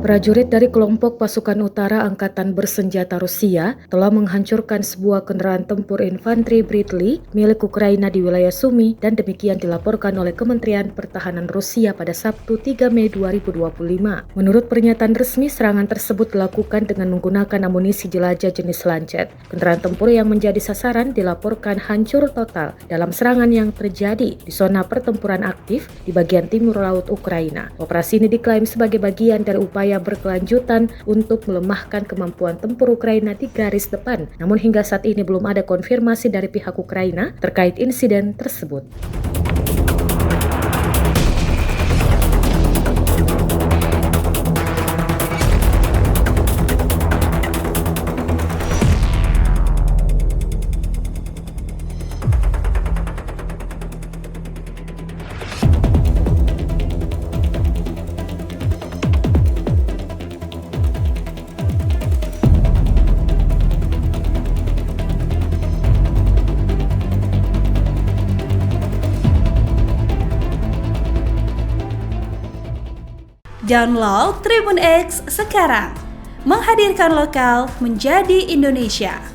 Prajurit dari kelompok pasukan utara Angkatan Bersenjata Rusia telah menghancurkan sebuah kendaraan tempur infanteri Bradley milik Ukraina di wilayah Sumy, dan demikian dilaporkan oleh Kementerian Pertahanan Rusia pada Sabtu 3 Mei 2025. Menurut pernyataan resmi, serangan tersebut dilakukan dengan menggunakan amunisi jelajah jenis Lancet. Kendaraan tempur yang menjadi sasaran dilaporkan hancur total dalam serangan yang terjadi di zona pertempuran aktif di bagian timur laut Ukraina. Operasi ini diklaim sebagai bagian dari upaya berkelanjutan untuk melemahkan kemampuan tempur Ukraina di garis depan. Namun hingga saat ini belum ada konfirmasi dari pihak Ukraina terkait insiden tersebut. Download Tribun X sekarang, menghadirkan lokal menjadi Indonesia.